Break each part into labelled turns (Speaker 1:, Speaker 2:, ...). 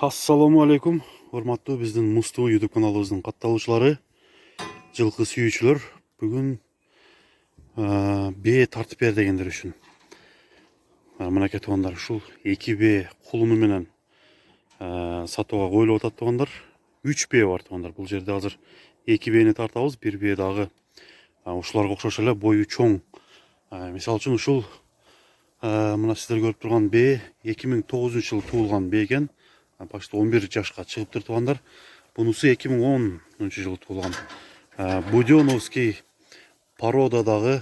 Speaker 1: Ассаламу алейкум, урматтуу биздин Мустуу YouTube каналыбыздын катталуучулары, жылкы сүйүүчүлөр. Бүгүн бээ тартып бер дегендер үчүн. Мынакей туугандар, ушул 2 бээ кулуну менен сатууга коюлуп атат туугандар. 3 бээ бар туугандар. Бул жерде азыр 2 бээни тартабыз, 1 бээ дагы ушуларга окшош эле бою чоң. Мисалы үчүн ушул мына сиздер көрүп турган бээ 2009-жылы туулган бээ экен. Почти 11 жашка чыгыптыр туугандар. Бунусу 2010-жылы туулган. Будёновский породадагы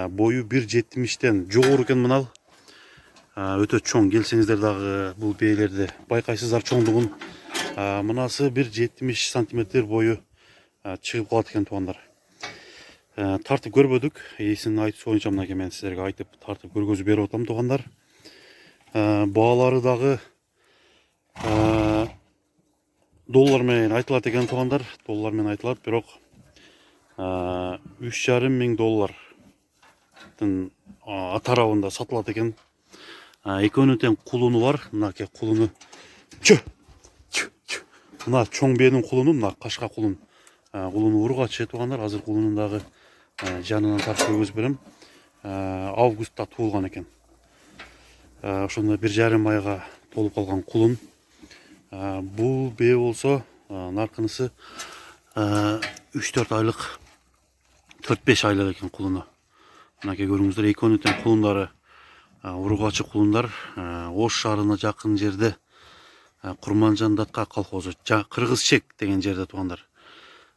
Speaker 1: бою 1.70-тен жогору экен мынал. Өтө чоң. Келсеңиздер дагы бул бээлерди байкайсыздар чоңдугун. Мынасы 1.70 сантиметр бою чыгып калат экен туугандар. Тартып көрбөдүк. Эсин айтып боюнча мынакей мен сиздерге айтып тартып көргөзүп берип атам туугандар. Баалары дагы доллар менен айтылат экен туугандар. Доллар менен айтылат, бирок 3,5 миң доллардын атарабында сатылат экен. Экөөнүн тең кулуну бар. Мынакей кулуну. Мына чоң бээнин кулуну, мына кашка кулун. Кулуну ургачы туугандар. Азыр кулунун дагы жанынан тартып көргөзүп берем. Августта туулган экен. Ошондо 1,5 айга толуп калган кулун. Бул бээ болсо наркынысы 3-4 айлык, 4-5 айлык экен кулуну. Мынакей көрүңүздөр, экөөнүн тең кулундары ургачы кулундар. Ош шаарына жакын жерде Курманжан датка колхозу, Кыргызчек деген жерде туугандар.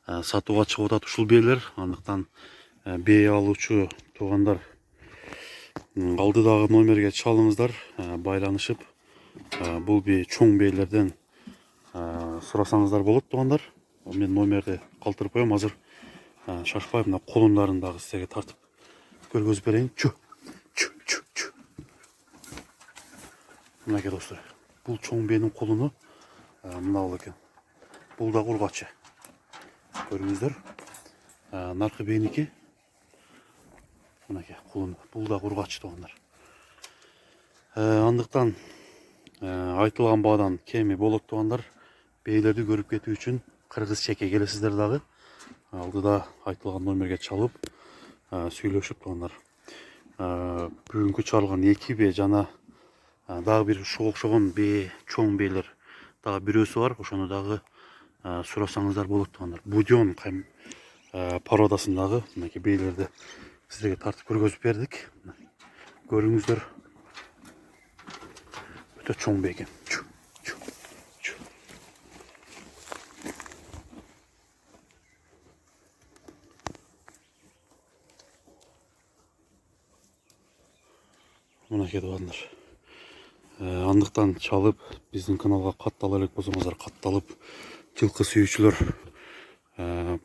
Speaker 1: Сатууга чыгып атат ушул бээлер. Андыктан бээ алуучу туугандар алдыдагы номерге чалыңыздар, байланышып бул бээ чоң бээлерден сурасаңыздар болот туугандар. Мен номерди калтырып коем. Азыр шашпай мына колундарын дагы сизерге тартып көргөзүп берейин. Мынакей достор, бул чоң бээнин колуну мына экен. Бул да ургачы. Көрүңүздөр. Наркы бээники. Мынакей кулуну. Бул да ургачы туугандар. Андыктан айтылган баадан кеми болот туугандар. Бээлерди көрүп кетүү үчүн Кыргызчекке келесиздер дагы. Алдыда айтылган номерге чалып сүйлөшүп туугандар. Бүгүнкү чыгарылган 2 бээ жана дагы бир ушуга окшогон бээ, чоң бээлер дагы бирөөсү бар. Ошону дагы сурасаңыздар болот туугандар. Будён породасындагы мынакей бээлерди сиздерге тартып көргөзүп бердик. Көрүңүздөр. Өтө чоң бээ экен. Мынакей туугандар. Андыктан чалып биздин каналга каттала элек болсоңуздар, катталып жылкы сүйүүчүлөр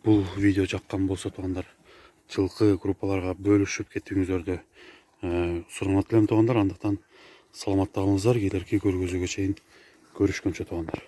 Speaker 1: бул видео жаккан болсо туугандар, жылкы группаларга бөлүшүп кетүүңүздөрдү суранат элем туугандар. Андыктан саламатта калыңыздар. Келерки көргөзүүгө чейин көрүшкөнчө туугандар.